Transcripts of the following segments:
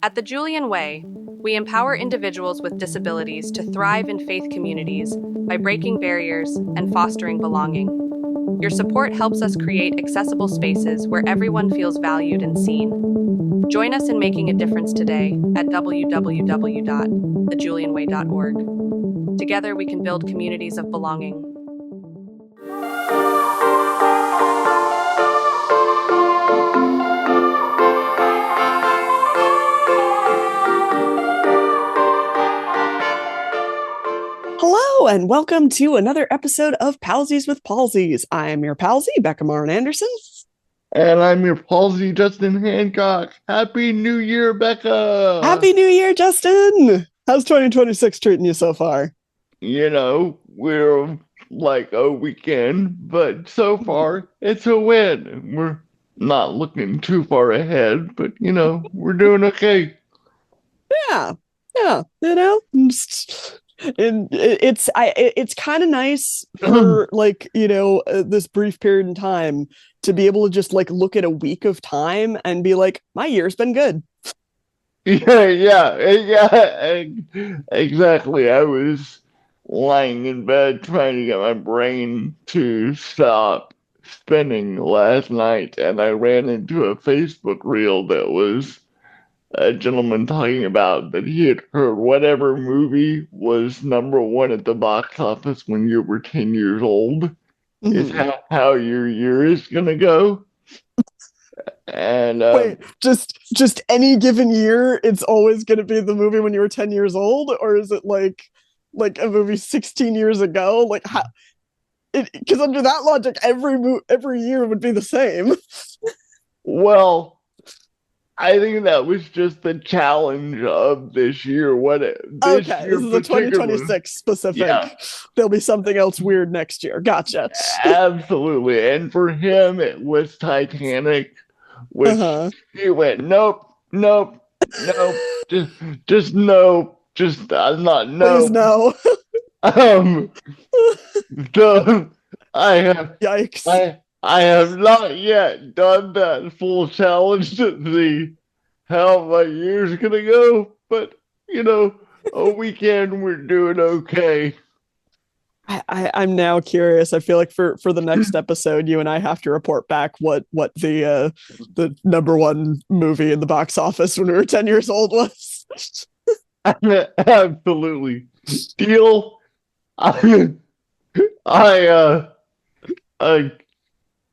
At the Julian Way, we empower individuals with disabilities to thrive in faith communities by breaking barriers and fostering belonging. Your support helps us create accessible spaces where everyone feels valued and seen. Join us in making a difference today at www.thejulianway.org. Together, we can build communities of belonging. Hello, and welcome to another episode of Palsies with Palsies. I am your palsy, Becca Marin Anderson. And I'm your palsy, Justin Hancock. Happy New Year, Becca! Happy New Year, Justin! How's 2026 treating you so far? You know, we're like a weekend, but so far it's a win. We're not looking too far ahead, but we're doing okay. Yeah, it's kind of nice for this brief period in time to be able to just look at a week of time and be like, my year's been good. Yeah, exactly. I was lying in bed trying to get my brain to stop spinning last night, and I ran into a Facebook reel that was a gentleman talking about that he had heard whatever movie was number one at the box office when you were 10 years old is how your year is gonna go. And wait, just any given year, it's always gonna be the movie when you were 10 years old, or is it like a movie 16 years ago? Like how? Because under that logic, every year would be the same. Well, I think that was just the challenge of this year. This is a 2026 specific. Yeah. There'll be something else weird next year. Gotcha. Absolutely. And for him, it was Titanic, which he went, nope, just no, I'm not, no. Please no. So Yikes. I have not yet done that full challenge to see how my year's gonna go, but a weekend we're doing okay. I'm now curious. I feel like for the next episode, you and I have to report back what the number one movie in the box office when we were 10 years old was. Absolutely. Deal.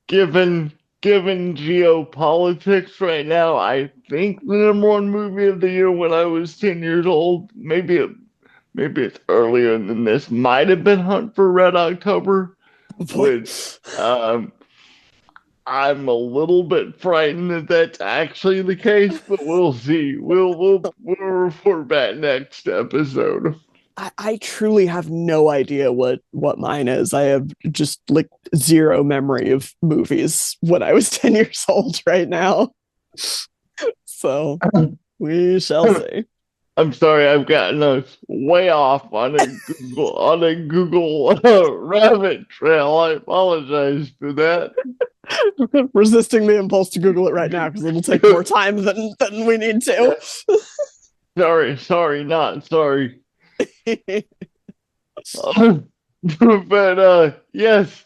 Given geopolitics right now, I think the number one movie of the year when I was 10 years old, maybe it's earlier than this, might have been Hunt for Red October, which I'm a little bit frightened that that's actually the case, but we'll see. We'll report back next episode. I truly have no idea what mine is. I have just zero memory of movies when I was 10 years old right now. So we shall see. I'm sorry, I've gotten us way off on a Google rabbit trail. I apologize for that. Resisting the impulse to Google it right now because it'll take more time than we need to. Sorry, not sorry. Yes.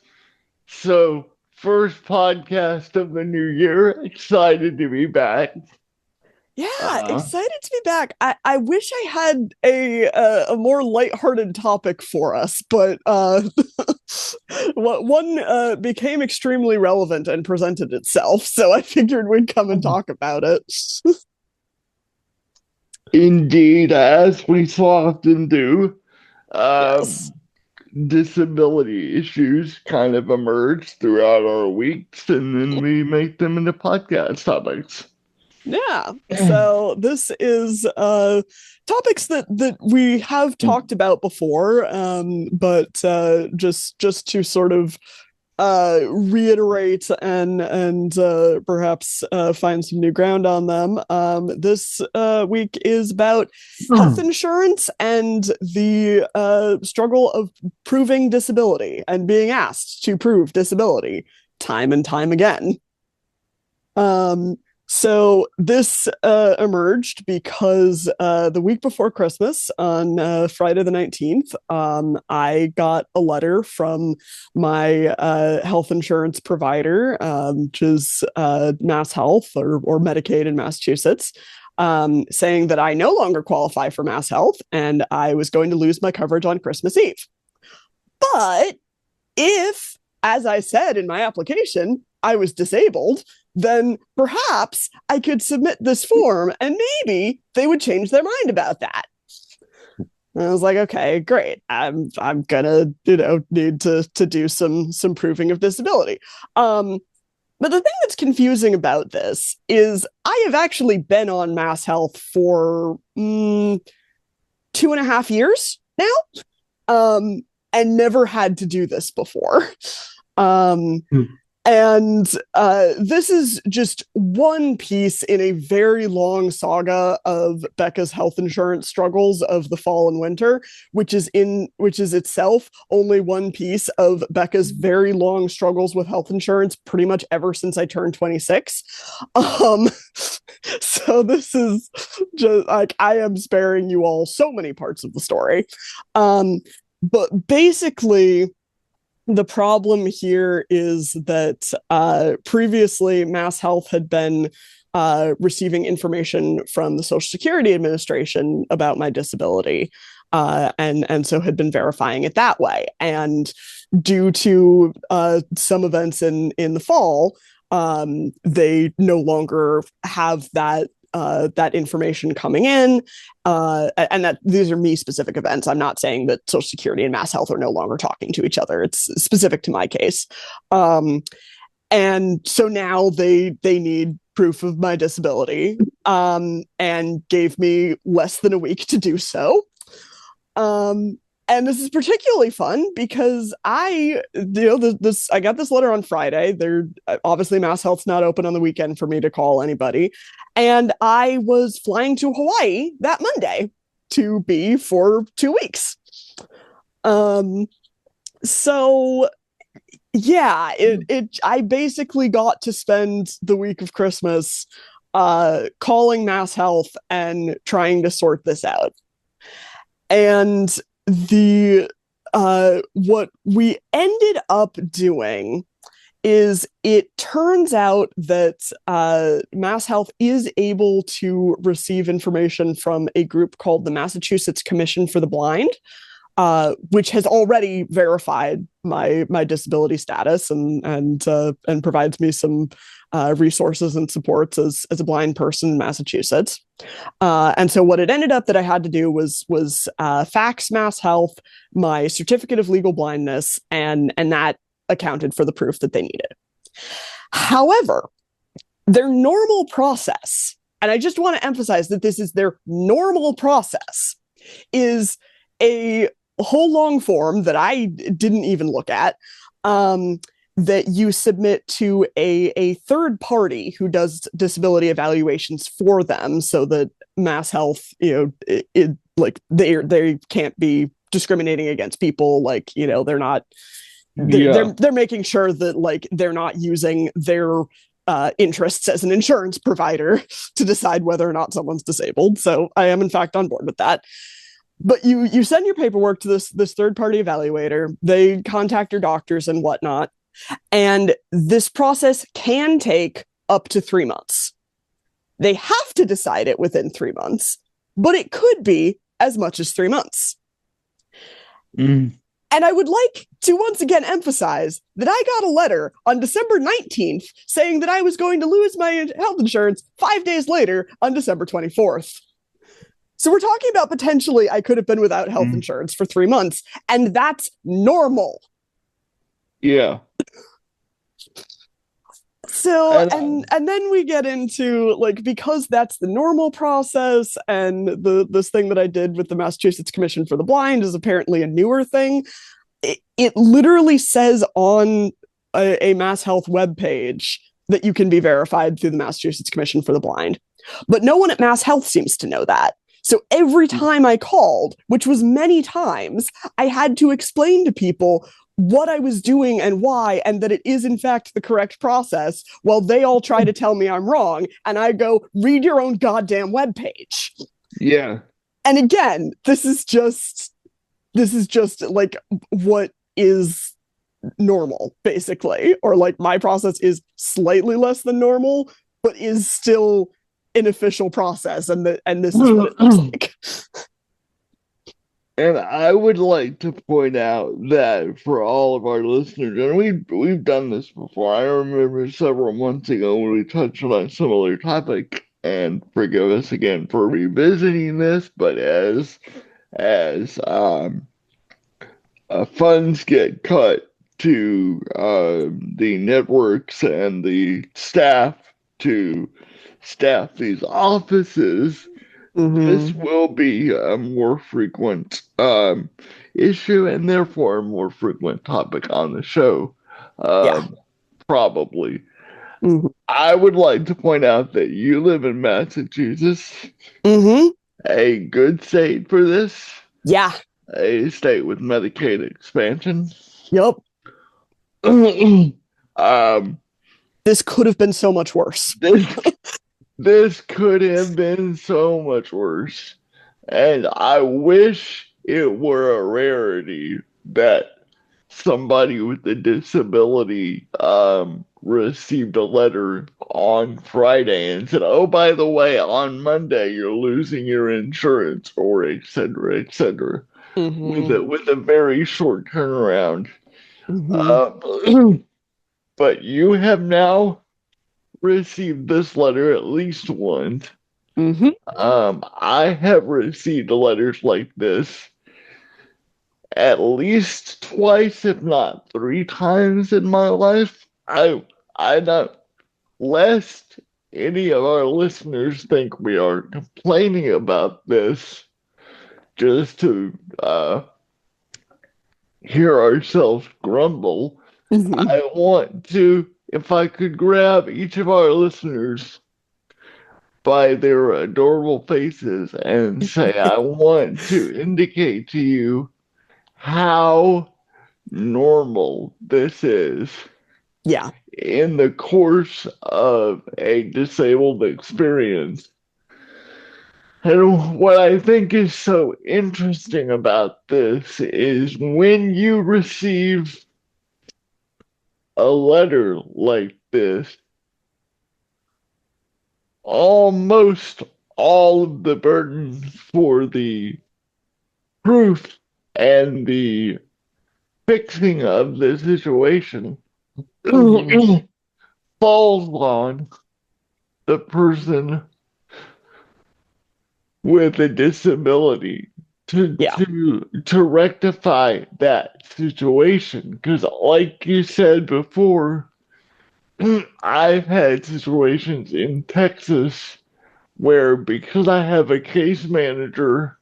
So first podcast of the new year. Excited to be back. Yeah, excited to be back. I wish I had a more lighthearted topic for us, but one became extremely relevant and presented itself, so I figured we'd come and talk about it. Indeed, as we so often do. Yes. Disability issues kind of emerge throughout our weeks, and then we make them into podcast topics. Yeah. So this is topics that we have talked about before, but just to sort of reiterate and perhaps find some new ground on them. This week is about health insurance and the struggle of proving disability and being asked to prove disability time and time again. So this emerged because the week before Christmas, on Friday the 19th, I got a letter from my health insurance provider, which is Mass Health or Medicaid in Massachusetts, saying that I no longer qualify for Mass Health and I was going to lose my coverage on Christmas Eve. But if, as I said in my application, I was disabled, then perhaps I could submit this form and maybe they would change their mind about that. And I was like, okay, great. I'm gonna, need to do some proving of disability. But the thing that's confusing about this is I have actually been on Mass Health for 2.5 years now, and never had to do this before. And this is just one piece in a very long saga of Becca's health insurance struggles of the fall and winter, which is itself only one piece of Becca's very long struggles with health insurance pretty much ever since I turned 26. So this is just like, I am sparing you all so many parts of the story. But basically, the problem here is that previously Mass Health had been receiving information from the Social Security Administration about my disability, and so had been verifying it that way. And due to some events in the fall, they no longer have that information coming in, and that these are me specific events. I'm not saying that Social Security and Mass Health are no longer talking to each other. It's specific to my case. And so now they need proof of my disability, and gave me less than a week to do so. And this is particularly fun because I got this letter on Friday. They're obviously Mass Health's not open on the weekend for me to call anybody. And I was flying to Hawaii that Monday to be for 2 weeks. So yeah, I basically got to spend the week of Christmas calling Mass Health and trying to sort this out. And what we ended up doing is, it turns out that Mass Health is able to receive information from a group called the Massachusetts Commission for the Blind, which has already verified my disability status and provides me some resources and supports as a blind person in Massachusetts. And so what it ended up that I had to do was fax Mass Health my certificate of legal blindness, and that accounted for the proof that they needed. However, their normal process, and I just want to emphasize that this is their normal process, is a whole long form that I didn't even look at, that you submit to a third party who does disability evaluations for them, so that Mass Health, like they can't be discriminating against people, like, they're not. They're making sure that, like, they're not using their interests as an insurance provider to decide whether or not someone's disabled. So I am in fact on board with that. But you send your paperwork to this third party evaluator. They contact your doctors and whatnot, and this process can take up to 3 months. They have to decide it within 3 months, but it could be as much as 3 months. And I would like to once again emphasize that I got a letter on December 19th saying that I was going to lose my health insurance 5 days later on December 24th. So we're talking about potentially I could have been without health insurance for 3 months, and that's normal. Yeah. So, and then we get into, like, because that's the normal process, and this thing that I did with the Massachusetts Commission for the Blind is apparently a newer thing. It literally says on a Mass Health webpage that you can be verified through the Massachusetts Commission for the Blind. But no one at Mass Health seems to know that. So every time I called, which was many times, I had to explain to people what I was doing and why, and that it is in fact the correct process, while they all try to tell me I'm wrong, and I go, read your own goddamn webpage. Yeah. And again, this is just like what is normal, basically. Or like my process is slightly less than normal, but is still an official process, and this is what it looks like. And I would like to point out that for all of our listeners, and we've done this before. I remember several months ago when we touched on a similar topic, and forgive us again for revisiting this, but as funds get cut to the networks and the staff to staff these offices, this will be a more frequent issue and therefore a more frequent topic on the show. Yeah. Probably. Mm-hmm. I would like to point out that you live in Massachusetts, Mm-hmm. a good state for this, Yeah. a state with Medicaid expansion. Yep. um, This could have been so much worse. this could have been so much worse. And I wish it were a rarity that somebody with a disability received a letter on Friday and said, "Oh, by the way, on Monday you're losing your insurance," or et cetera, with a very short turnaround. But you have now received this letter at least once. I have received letters like this at least twice, if not three times in my life. I don't, lest any of our listeners think we are complaining about this just to hear ourselves grumble. I want to, if I could grab each of our listeners by their adorable faces and say, I want to indicate to you how normal this is. Yeah. In the course of a disabled experience. And what I think is so interesting about this is when you receive a letter like this, almost all of the burden for the proof and the fixing of the situation falls on the person with a disability to rectify that situation. Because like you said before, I've had situations in Texas where because I have a case manager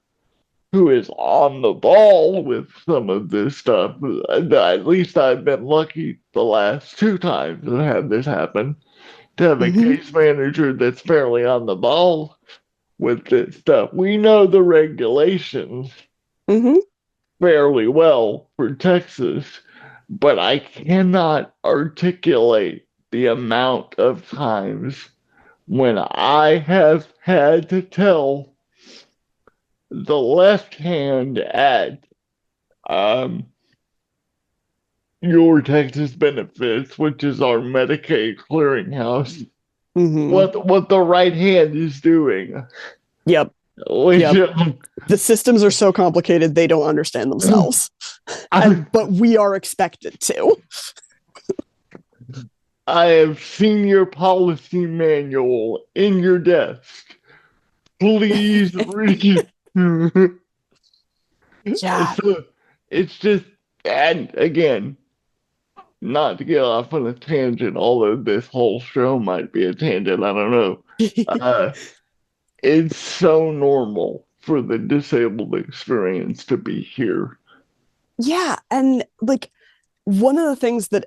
who is on the ball with some of this stuff, at least I've been lucky the last two times I've had this happen, to have a case manager that's fairly on the ball with this stuff. We know the regulations fairly well for Texas, but I cannot articulate the amount of times when I have had to tell the left hand at your Texas Benefits, which is our Medicaid clearinghouse, what the right hand is doing. Yep. Which, the systems are so complicated they don't understand themselves. But we are expected to. I have seen your policy manual in your desk. Please read it. Yeah. It's just, and again, not to get off on a tangent, although this whole show might be a tangent, I don't know. It's so normal for the disabled experience to be here. Yeah, and like one of the things that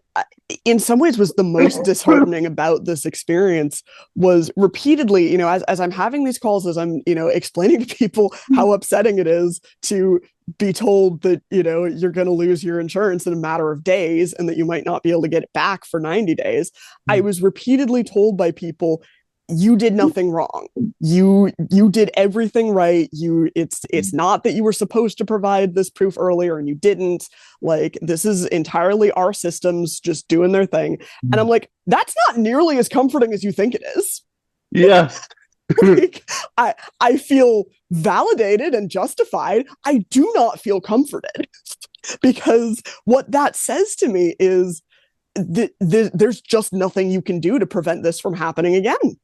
in some ways was the most disheartening about this experience was repeatedly, as I'm having these calls, as I'm, explaining to people how upsetting it is to be told that, you're going to lose your insurance in a matter of days and that you might not be able to get it back for 90 days. I was repeatedly told by people, you did nothing wrong. You did everything right. It's not that you were supposed to provide this proof earlier and you didn't. Like, this is entirely our systems just doing their thing. And I'm like, that's not nearly as comforting as you think it is. Yeah. Like, I feel validated and justified. I do not feel comforted because what that says to me is there's just nothing you can do to prevent this from happening again.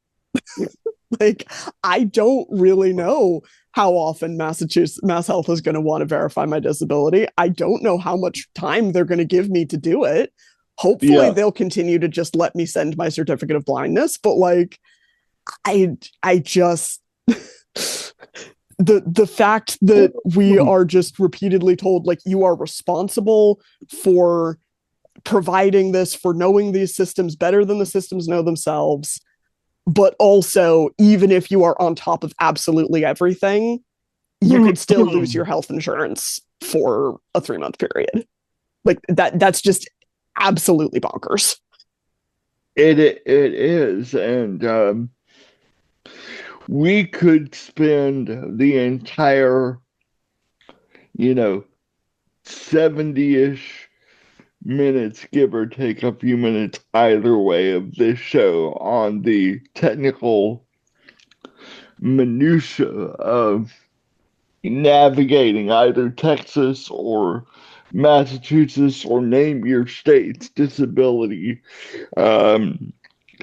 Like, I don't really know how often Mass Health is going to want to verify my disability. I don't know how much time they're going to give me to do it. Hopefully they'll continue to just let me send my certificate of blindness, but like, I just the fact that we are just repeatedly told, like, you are responsible for providing this, for knowing these systems better than the systems know themselves. But also, even if you are on top of absolutely everything, you could still lose your health insurance for a 3-month period. Like, that's just absolutely bonkers. It is. And we could spend the entire, 70-ish minutes, give or take a few minutes either way, of this show on the technical minutia of navigating either Texas or Massachusetts, or name your state's disability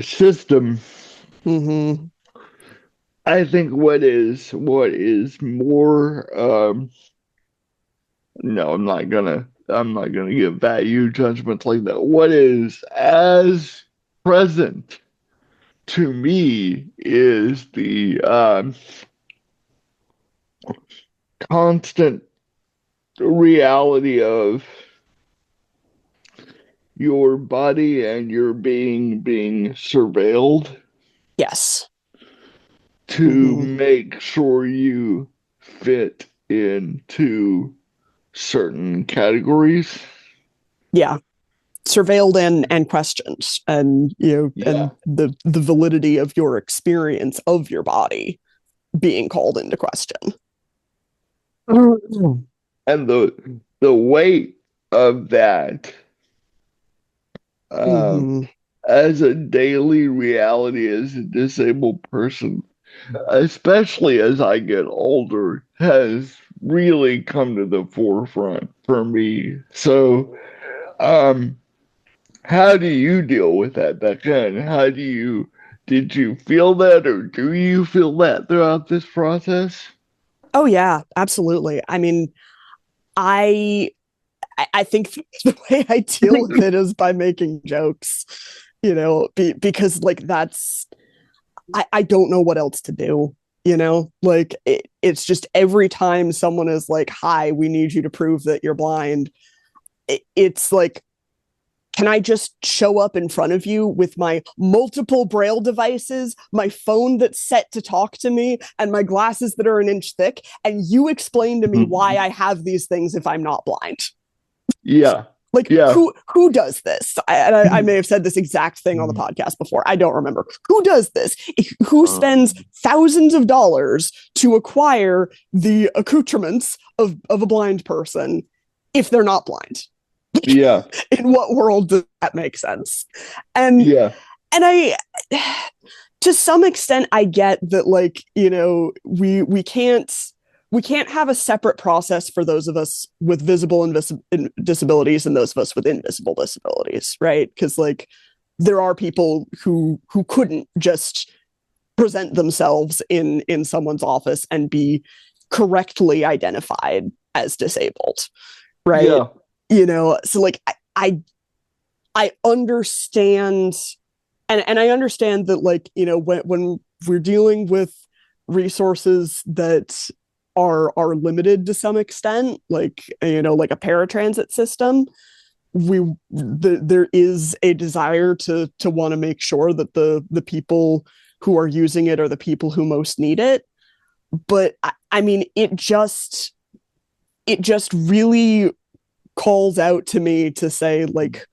system. Mm-hmm. I think what is more no, I'm not gonna give value judgments like that. What is as present to me is the constant reality of your body and your being surveilled. Yes. To make sure you fit into certain categories. Yeah. Surveilled and questioned, and and the validity of your experience of your body being called into question. And the weight of that as a daily reality as a disabled person, especially as I get older, has really come to the forefront for me. So, how do you deal with that, Becca? And did you feel that, or do you feel that throughout this process? Oh yeah, absolutely. I mean, I think the way I deal with it is by making jokes, because like I don't know what else to do, like it's just every time someone is like, hi, we need you to prove that you're blind. It's like, can I just show up in front of you with my multiple braille devices, my phone that's set to talk to me, and my glasses that are an inch thick, and you explain to me why I have these things if I'm not blind? Yeah. Like, who does this? I may have said this exact thing on the podcast before. I don't remember. Who does this? Who spends thousands of dollars to acquire the accoutrements of a blind person if they're not blind? Yeah. In what world does that make sense? And I, to some extent, I get that, like, we can't have a separate process for those of us with visible disabilities and those of us with invisible disabilities, right? Because like there are people who couldn't just present themselves in someone's office and be correctly identified as disabled, right? So like I understand, and I understand that, like, when we're dealing with resources that are limited to some extent, like like a paratransit system, there is a desire to want to make sure that the people who are using it are the people who most need it. But I mean, it just really calls out to me to say, like,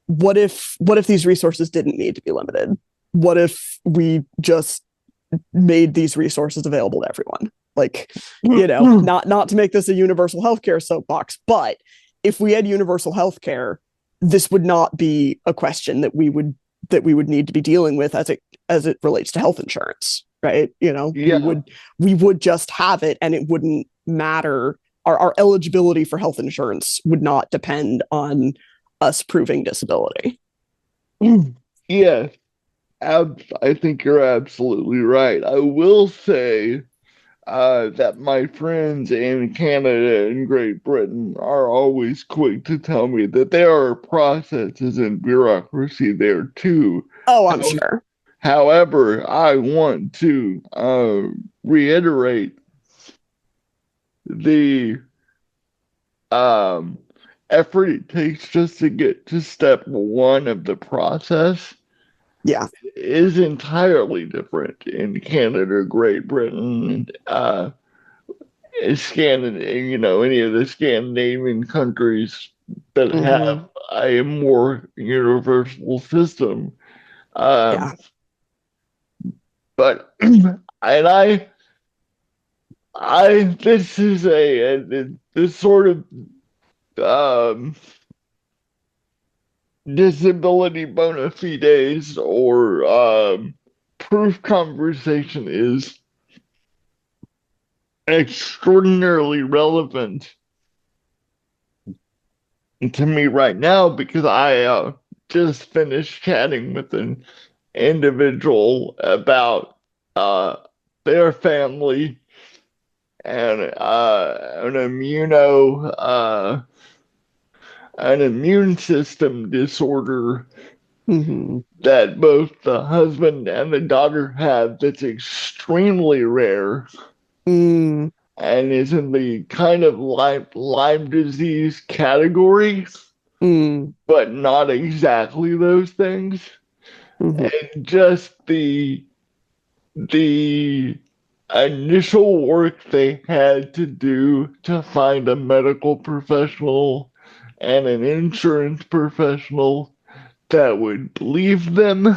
what if these resources didn't need to be limited? What if we just made these resources available to everyone? Like, not to make this a universal healthcare soapbox, but if we had universal healthcare, this would not be a question that we would need to be dealing with as it relates to health insurance, right? Yeah. We would just have it, and it wouldn't matter. Our eligibility for health insurance would not depend on us proving disability. Yeah, I think you're absolutely right. I will say that my friends in Canada and Great Britain are always quick to tell me that there are processes and bureaucracy there too. Oh, I'm sure. However, I want to reiterate the um, effort it takes just to get to step one of the process Yeah. is entirely different in Canada, Great Britain, any of the Scandinavian countries that have a more universal system. Yeah. But and this is this sort of um, disability bona fides or proof conversation is extraordinarily relevant to me right now because I just finished chatting with an individual about their family and an immune system disorder that both the husband and the daughter have that's extremely rare and is in the kind of Lyme disease category, but not exactly those things. And just the initial work they had to do to find a medical professional and an insurance professional that would believe them.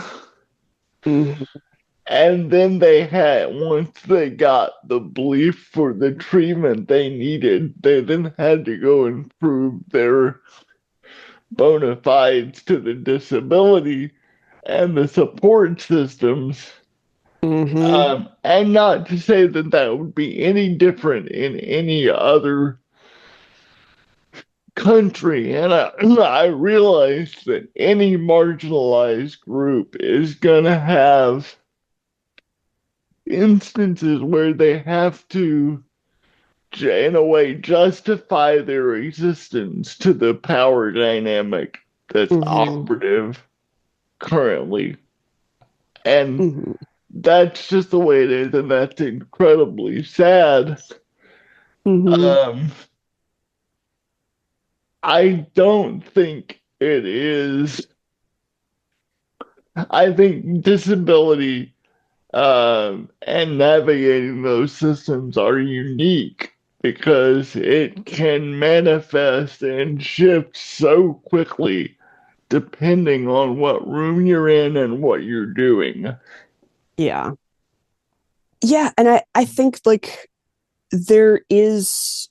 And then once they got the belief for the treatment they needed, they then had to go and prove their bona fides to the disability and the support systems. And not to say that that would be any different in any other country. And I realize that any marginalized group is going to have instances where they have to, in a way, justify their existence to the power dynamic that's operative currently. And that's just the way it is, and that's incredibly sad. I don't think it is. I think disability and navigating those systems are unique because it can manifest and shift so quickly depending on what room you're in and what you're doing. Yeah. Yeah, and I think like there is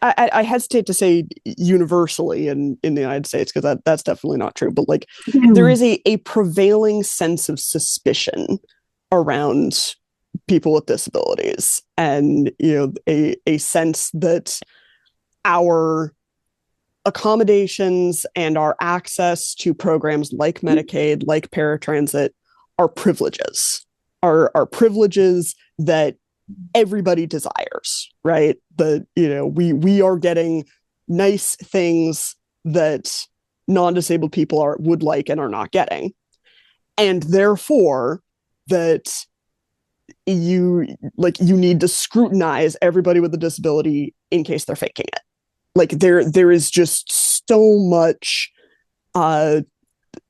I hesitate to say universally in the United States because that's definitely not true, but like there is a prevailing sense of suspicion around people with disabilities, and a sense that our accommodations and our access to programs like Medicaid, like paratransit, are privileges, are privileges that everybody desires, right? We are getting nice things that non-disabled people would like and are not getting, and therefore that you need to scrutinize everybody with a disability in case they're faking it. Like there is just so much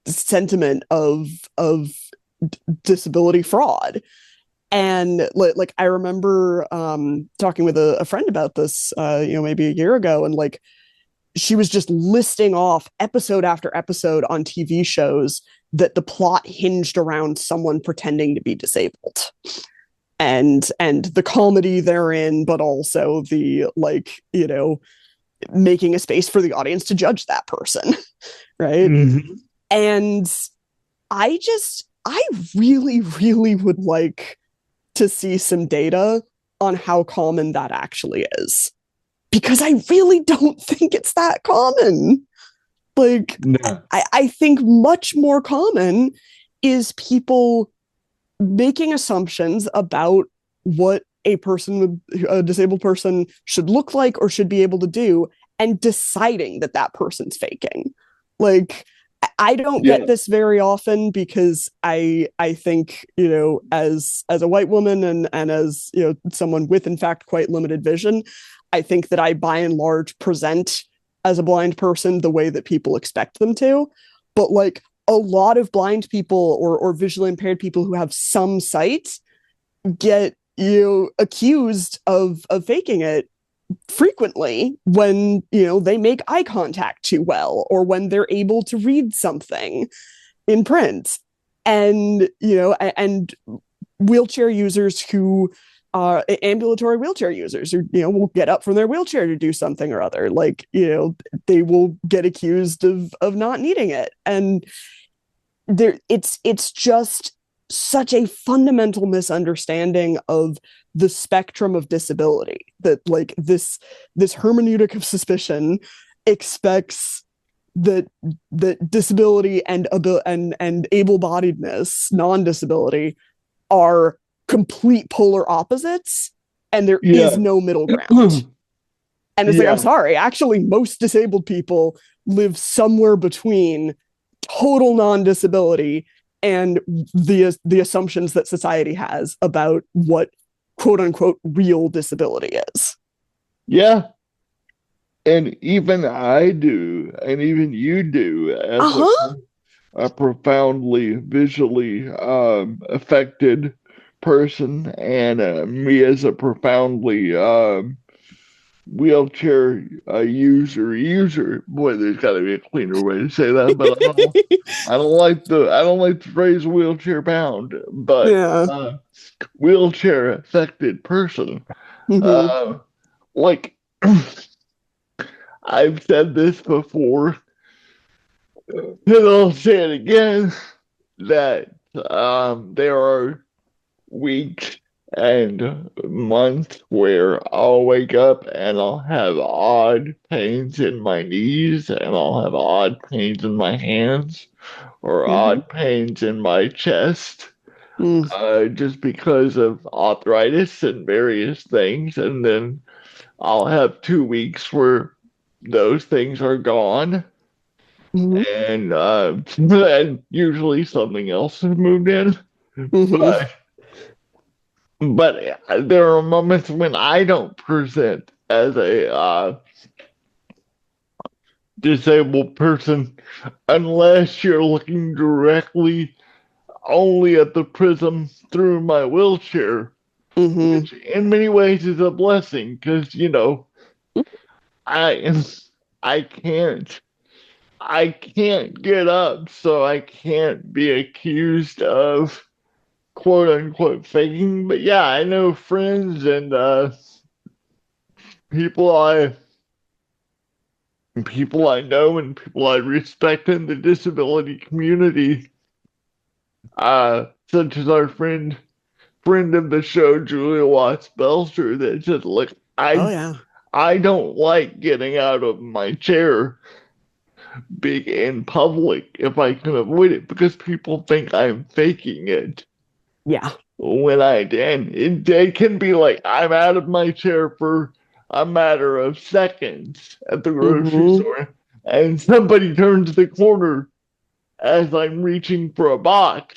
sentiment of disability fraud. And like I remember talking with a friend about this maybe a year ago, and like she was just listing off episode after episode on TV shows that the plot hinged around someone pretending to be disabled, and the comedy therein, but also the making a space for the audience to judge that person. Right. Mm-hmm. And I really, really would like to see some data on how common that actually is, because I really don't think it's that common. Like, No. I think much more common is people making assumptions about what a disabled person should look like or should be able to do, and deciding that person's faking. Like, I don't get this very often, because I think, as a white woman and as, someone with, in fact, quite limited vision, I think that I, by and large, present as a blind person the way that people expect them to. But like a lot of blind people or visually impaired people who have some sight get, accused of faking it frequently when they make eye contact too well, or when they're able to read something in print. And and wheelchair users who are ambulatory wheelchair users who will get up from their wheelchair to do something or other, like they will get accused of not needing it. And it's just such a fundamental misunderstanding of the spectrum of disability, that like this hermeneutic of suspicion expects that disability and able-bodiedness, non-disability, are complete polar opposites, and there is no middle ground. And it's like, I'm sorry, actually most disabled people live somewhere between total non-disability and the assumptions that society has about what quote unquote real disability is. Yeah. And even I do, and even you do, as a profoundly visually affected person, and me as a profoundly wheelchair user. Boy, there's got to be a cleaner way to say that, but I don't like the phrase wheelchair bound, but wheelchair affected person. Like I've said this before, and I'll say it again, that there are weeks and months where I'll wake up and I'll have odd pains in my knees, and I'll have odd pains in my hands, or odd pains in my chest, just because of arthritis and various things. And then I'll have 2 weeks where those things are gone. And and usually something else has moved in. But there are moments when I don't present as a disabled person, unless you're looking directly only at the prism through my wheelchair, which in many ways is a blessing, because I can't get up, so I can't be accused of quote unquote faking. But yeah, I know friends and people I know and people I respect in the disability community, such as our friend of the show, Julia Watts Belcher, that said, look, I don't like getting out of my chair big in public if I can avoid it, because people think I'm faking it. Yeah. When it can be like I'm out of my chair for a matter of seconds at the grocery store, and somebody turns the corner as I'm reaching for a box,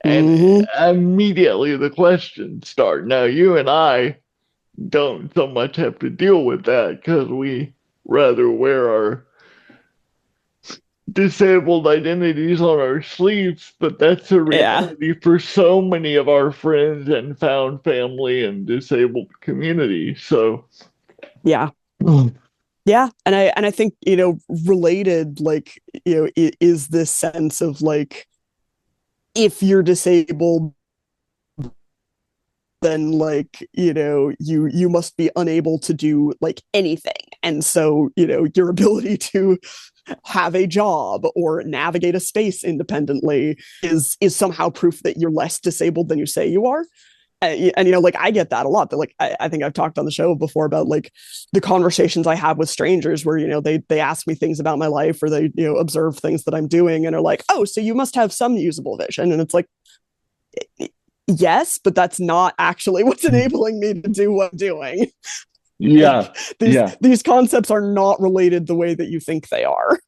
and immediately the questions start. Now, you and I don't so much have to deal with that because we rather wear our disabled identities on our sleeves, but that's a Yeah. reality for so many of our friends and found family and disabled community. So, Yeah. mm, Yeah. And I think, related, like, is this sense of like, if you're disabled, then like, you must be unable to do like anything. And so, your ability to have a job or navigate a space independently is somehow proof that you're less disabled than you say you are. And like I get that a lot. That like I think I've talked on the show before about like the conversations I have with strangers where they ask me things about my life, or they observe things that I'm doing and are like, oh, so you must have some usable vision. And it's like, yes, but that's not actually what's enabling me to do what I'm doing. yeah, Like these yeah. these concepts are not related the way that you think they are.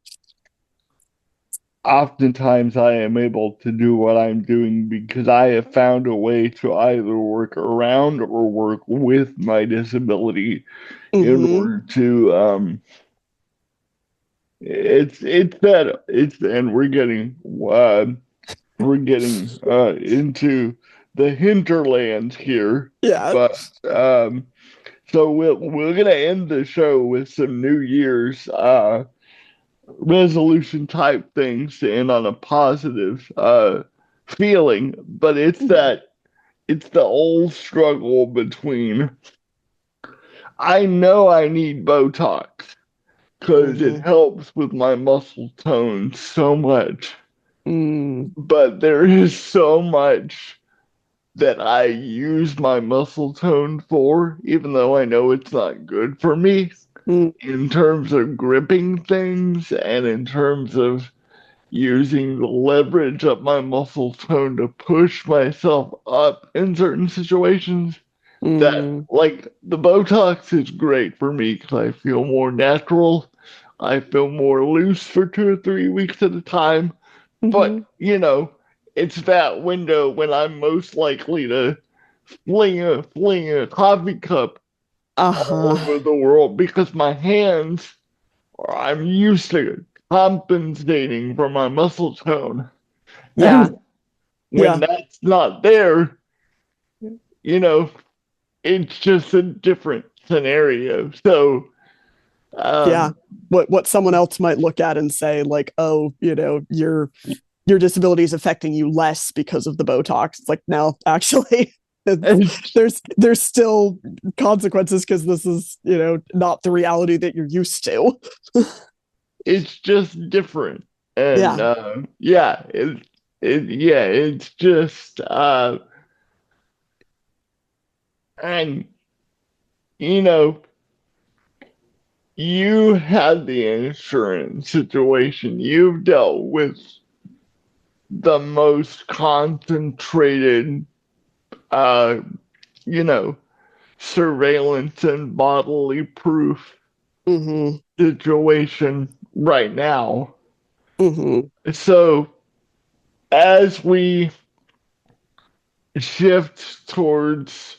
Oftentimes I am able to do what I'm doing because I have found a way to either work around or work with my disability in Mm-hmm. order to it's that it's and we're getting into the hinterlands here, Yeah. but so we're gonna end the show with some New Year's resolution type things to end on a positive feeling, but it's the old struggle between I know I need Botox because it Mm-hmm. helps with my muscle tone so much, Mm. but there is so much that I use my muscle tone for, even though I know it's not good for me Mm. in terms of gripping things and in terms of using the leverage of my muscle tone to push myself up in certain situations. That, Mm. like, the Botox is great for me because I feel more natural. I feel more loose for 2 or 3 weeks at a time. Mm-hmm. But, it's that window when I'm most likely to fling a coffee cup all Uh-huh. over the world because my hands, I'm used to compensating for my muscle tone. Yeah. And when Yeah. that's not there, you know, it's just a different scenario. So, Yeah. um, What someone else might look at and say, like, oh, your disability is affecting you less because of the Botox. It's like, no, actually, it's, there's still consequences because this is, not the reality that you're used to. it's just different. And Yeah. yeah, yeah, it's just, and, you know, you had the insurance situation. You've dealt with the most concentrated, uh, you know, surveillance and bodily proof Mm-hmm. situation right now. Mm-hmm. So as we shift towards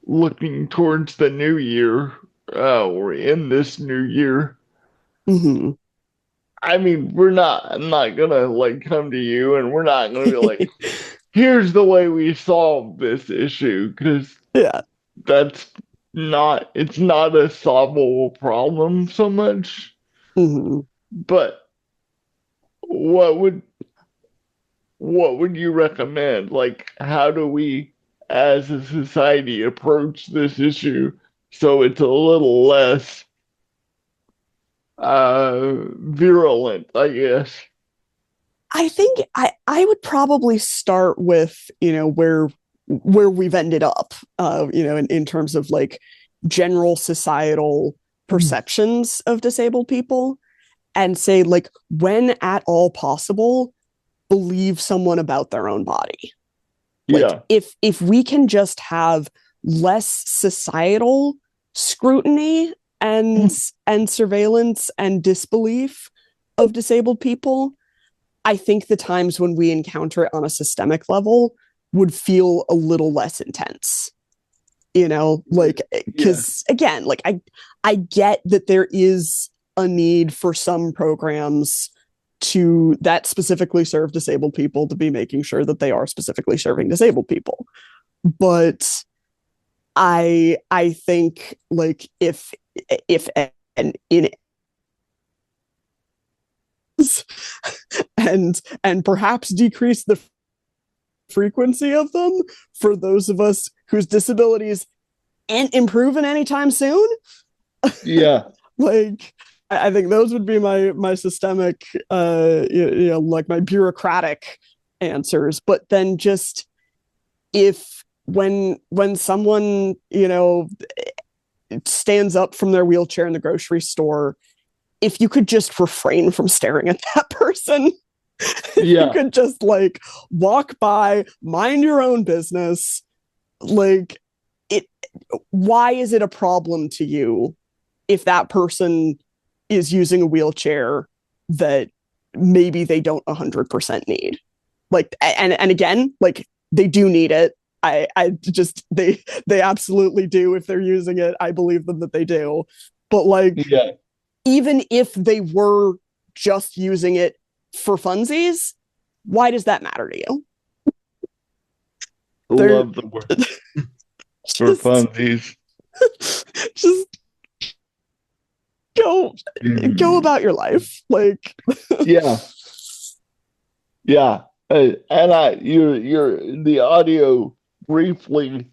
looking towards the new year, or in this new year, Mm-hmm. I mean, I'm not gonna like come to you and we're not gonna be like, here's the way we solve this issue, because Yeah. that's it's not a solvable problem so much. Mm-hmm. But what would what would you recommend? Like, how do we as a society approach this issue so it's a little less virulent, I guess? I think I would probably start with, where we've ended up, in terms of like general societal perceptions of disabled people, and say like, when at all possible, believe someone about their own body. Like Yeah. if we can just have less societal scrutiny and surveillance and disbelief of disabled people, I think the times when we encounter it on a systemic level would feel a little less intense. Like, Yeah. because again, like I get that there is a need for some programs to that specifically serve disabled people to be making sure that they are specifically serving disabled people. But I think like if and in and perhaps decrease the frequency of them for those of us whose disabilities ain't improving anytime soon. Yeah. Like I think those would be my systemic like my bureaucratic answers. But then just if when someone stands up from their wheelchair in the grocery store, if you could just refrain from staring at that person, Yeah. you could just like walk by, mind your own business. Like why is it a problem to you if that person is using a wheelchair that maybe they don't 100% need? Like, and again, like they do need it. I just, they absolutely do. If they're using it, I believe them that they do. But like, Yeah. even if they were just using it for funsies, why does that matter to you? Love the word for funsies. Just go about your life. Like, Yeah. Yeah. And you're the audio briefly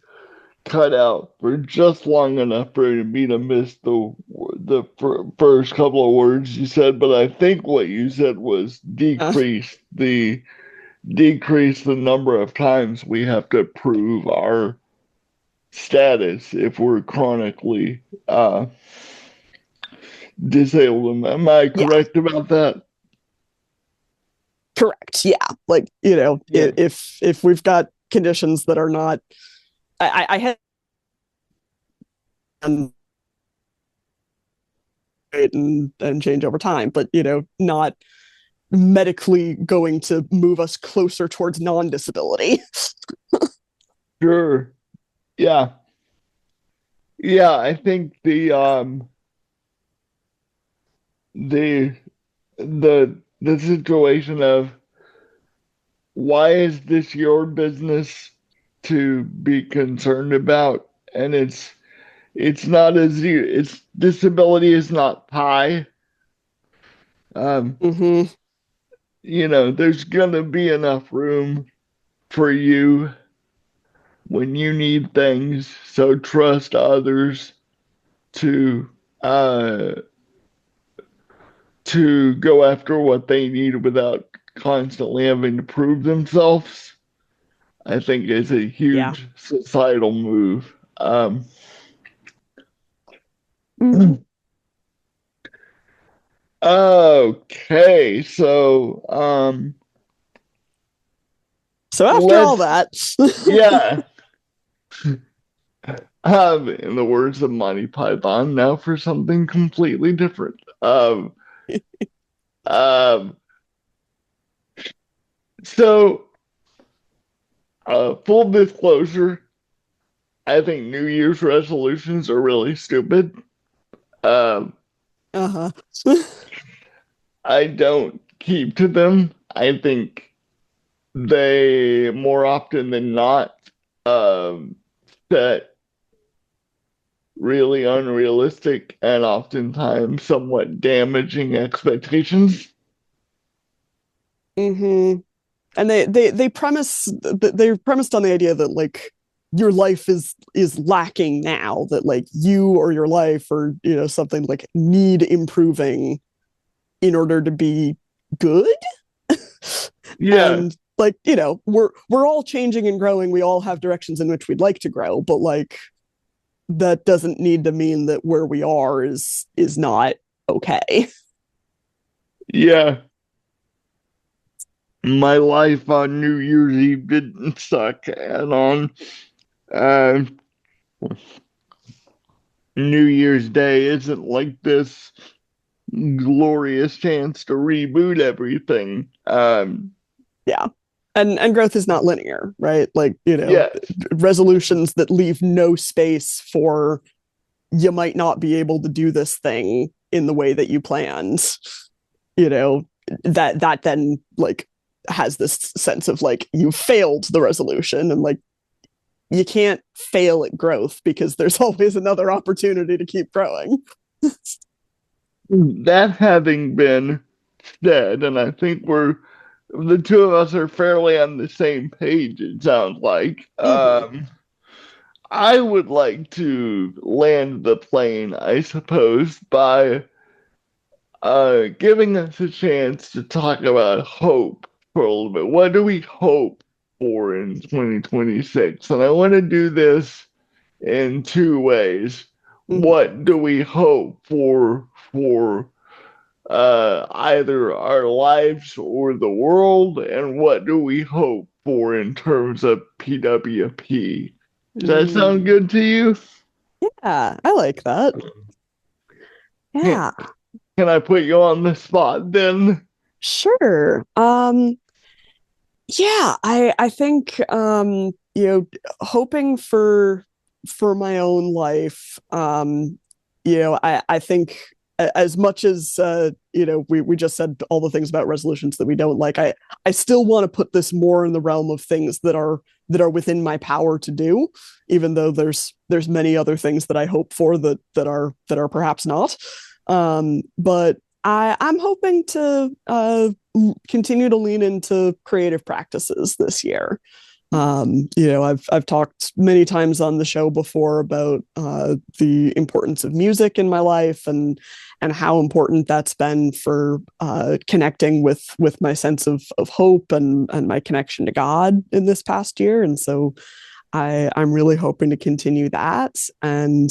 cut out for just long enough for me to miss the first couple of words you said, but I think what you said was decrease the number of times we have to prove our status if we're chronically disabled. Am I correct about that? Correct. Yeah. Like, Yeah. if we've got conditions that are not, I had and change over time, but not medically going to move us closer towards non-disability. Sure. Yeah. Yeah, I think the the situation of why is this your business to be concerned about? And it's not as you, it's disability is not pie. Mm-hmm. There's gonna be enough room for you when you need things. So trust others to uh to go after what they need without constantly having to prove themselves. I think is a Yeah. huge societal move. Okay, so after all that, yeah. In the words of Monty Python, now for something completely different. Um, so full disclosure, I think New Year's resolutions are really stupid. uh-huh. I don't keep to them. I think they more often than not set really unrealistic and oftentimes somewhat damaging expectations. Mm-hmm. And they're premised on the idea that like your life is lacking now, that like you or your life or something like need improving in order to be good. Yeah. And like we're all changing and growing, we all have directions in which we'd like to grow, but like that doesn't need to mean that where we are is not okay. Yeah. My life on New Year's Eve didn't suck, and on uh, New Year's Day isn't like this glorious chance to reboot everything. Yeah. And growth is not linear, right? Like, Yes. resolutions that leave no space for you might not be able to do this thing in the way that you planned, you know, that then like has this sense of like you failed the resolution, and like you can't fail at growth because there's always another opportunity to keep growing. That having been said, and I think the two of us are fairly on the same page, it sounds like. Mm-hmm. I would like to land the plane, I suppose, by giving us a chance to talk about hope for a little bit. What do we hope for in 2026? And I want to do this in two ways. Mm-hmm. What do we hope for either our lives or the world, and what do we hope for in terms of PWP? Does that sound Mm. good to you? Yeah, I like that. Can, Yeah, can I put you on the spot then? sure. Yeah, I think you know, hoping for my own life, you know, I think as much as you know, we just said all the things about resolutions that we don't like, I still want to put this more in the realm of things that are within my power to do, even though there's many other things that I hope for that are perhaps not. But I'm hoping to continue to lean into creative practices this year. You know, I've talked many times on the show before about the importance of music in my life, and how important that's been for connecting with my sense of hope and my connection to God in this past year. And so I'm really hoping to continue that. And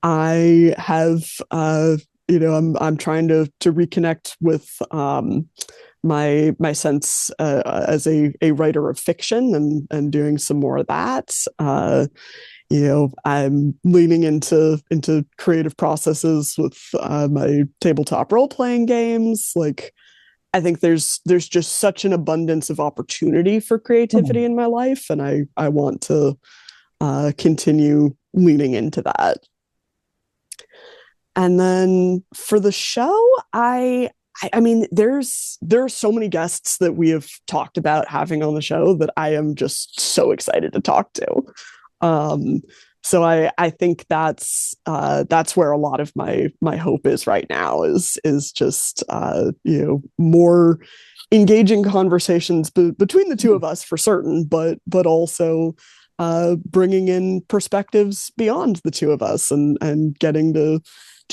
I have you know, I'm trying to reconnect with my sense as a writer of fiction, and doing some more of that. You know, I'm leaning into creative processes with my tabletop role playing games. Like, I think there's just such an abundance of opportunity for creativity in my life, and I want to continue leaning into that. And then for the show, I mean, there are so many guests that we have talked about having on the show that I am just so excited to talk to. Um, so I think that's where a lot of my hope is right now, is just you know, more engaging conversations between the two of us for certain, but also bringing in perspectives beyond the two of us, and getting to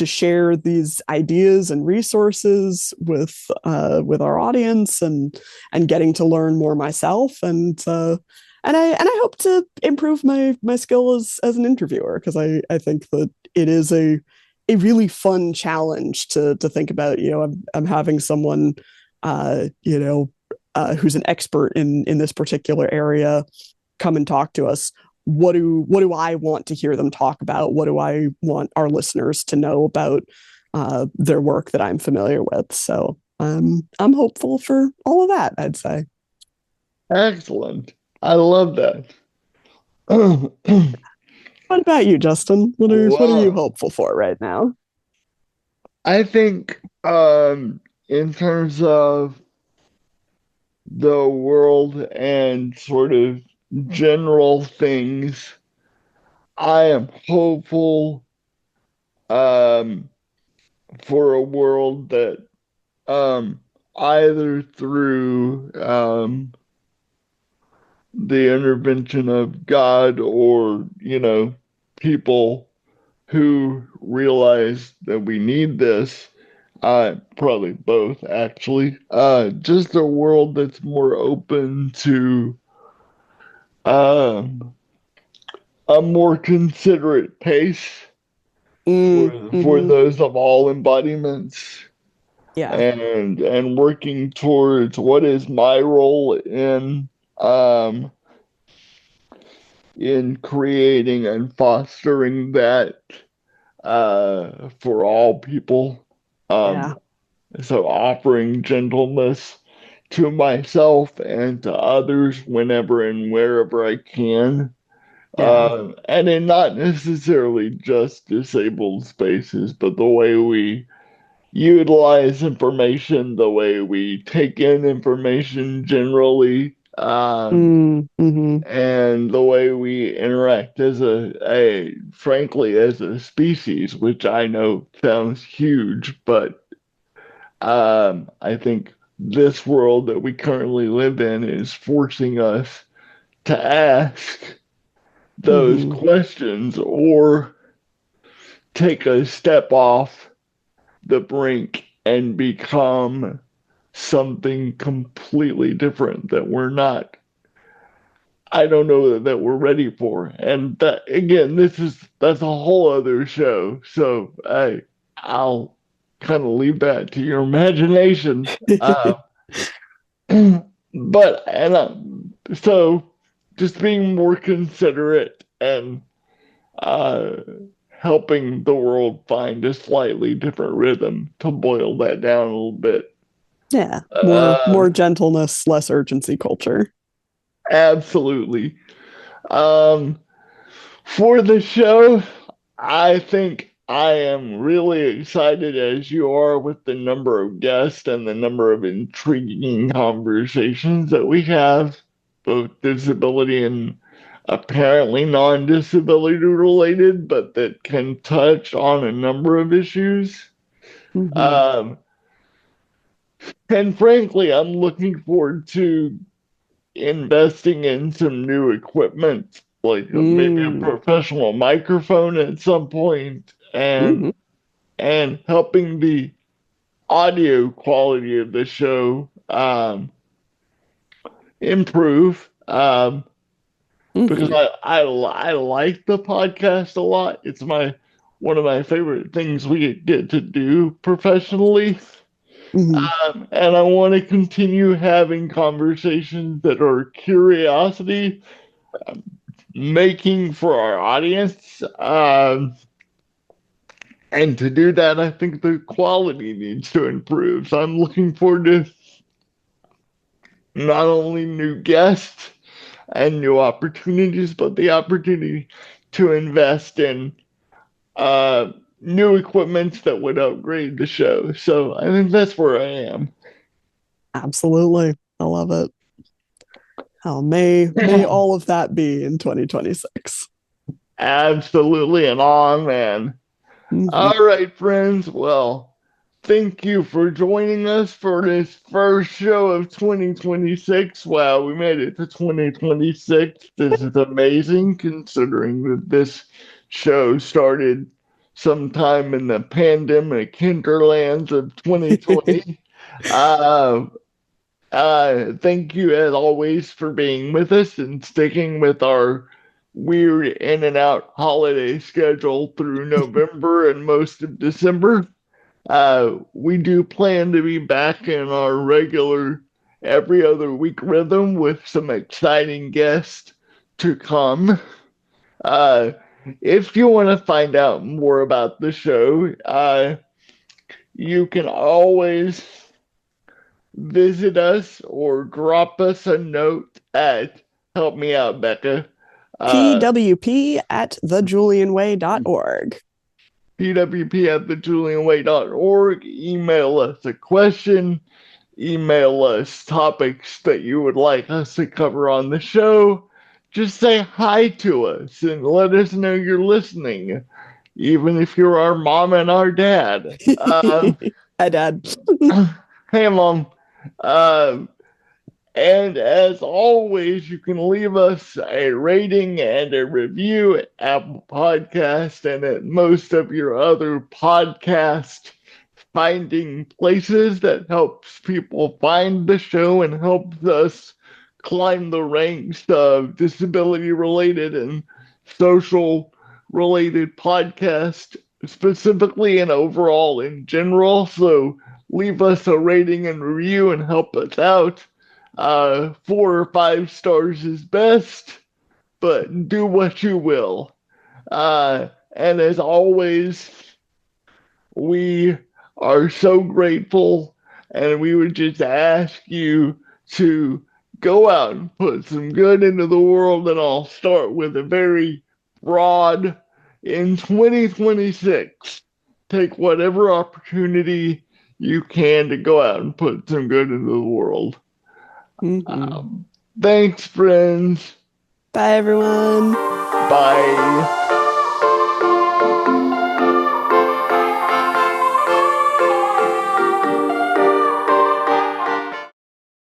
share these ideas and resources with our audience, and getting to learn more myself, and I hope to improve my skill as an interviewer, because I think that it is a really fun challenge to think about. You know, I'm having someone you know, who's an expert in this particular area come and talk to us. What do I want to hear them talk about? What do I want our listeners to know about their work that I'm familiar with? So I'm hopeful for all of that, I'd say. Excellent. I love that. What about you, Justin? What are you Well, hopeful for right now? I think in terms of the world and sort of general things, I am hopeful um for a world that um either through the intervention of God, or, you know, people who realize that we need this, probably both actually, just a world that's more open to um, a more considerate pace for Mm-hmm. those of all embodiments, Yeah, and working towards what is my role um in creating and fostering that for all people. yeah, Um, so offering gentleness to myself and to others whenever and wherever I can. yeah, And in not necessarily just disabled spaces, but the way we utilize information, the way we take in information generally, Mm-hmm. and the way we interact as frankly, as a species, which I know sounds huge, but I think this world that we currently live in is forcing us to ask those Mm-hmm. questions or take a step off the brink and become something completely different that we're not. I don't know that we're ready for. And that, again, that's a whole other show. So I'll kind of leave that to your imagination. But so just being more considerate and uh, helping the world find a slightly different rhythm, to boil that down a little bit. Yeah, Uh, more gentleness, less urgency culture. Absolutely. Um, for the show, I think I am really excited, as you are, with the number of guests and the number of intriguing conversations that we have, both disability and apparently non-disability related, but that can touch on a number of issues. Mm-hmm. Um, and frankly, I'm looking forward to investing in some new equipment, like maybe a Mm. professional microphone at some point, Mm-hmm. and helping the audio quality of the show improve. Because Mm-hmm. I like the podcast a lot. It's one of my favorite things we get to do professionally. Mm-hmm. And I want to continue having conversations that are curiosity making for our audience. And to do that, I think the quality needs to improve. So I'm looking forward to not only new guests and new opportunities, but the opportunity to invest in new equipment that would upgrade the show. So I think that's where I am. Absolutely. I love it. Oh, may all of that be in 2026. Absolutely and amen. Mm-hmm. All right, friends. Well, thank you for joining us for this first show of 2026. Wow, we made it to 2026. This is amazing considering that this show started sometime in the pandemic hinterlands of 2020. Uh, Thank you as always for being with us and sticking with our weird in and out holiday schedule through November and most of December. We do plan to be back in our regular every other week rhythm with some exciting guests to come. Uh, if you want to find out more about the show, you can always visit us or drop us a note at help me out, Becca. PWP at thejulianway.org. PWP at thejulianway.org. Email us a question. Email us topics that you would like us to cover on the show. Just say hi to us and let us know you're listening, even if you're our mom and our dad. Hi, Dad. Hey, Mom. Um, And as always, you can leave us a rating and a review at Apple Podcast and at most of your other podcast finding places. That helps people find the show and helps us climb the ranks of disability related and social related podcast, specifically and overall in general. So leave us a rating and review and help us out. 4 or 5 stars is best, but do what you will. And as always, we are so grateful, and we would just ask you to go out and put some good into the world. And I'll start with a very broad in 2026. Take whatever opportunity you can to go out and put some good into the world. Mm-hmm. Thanks, friends. Bye, everyone. Bye.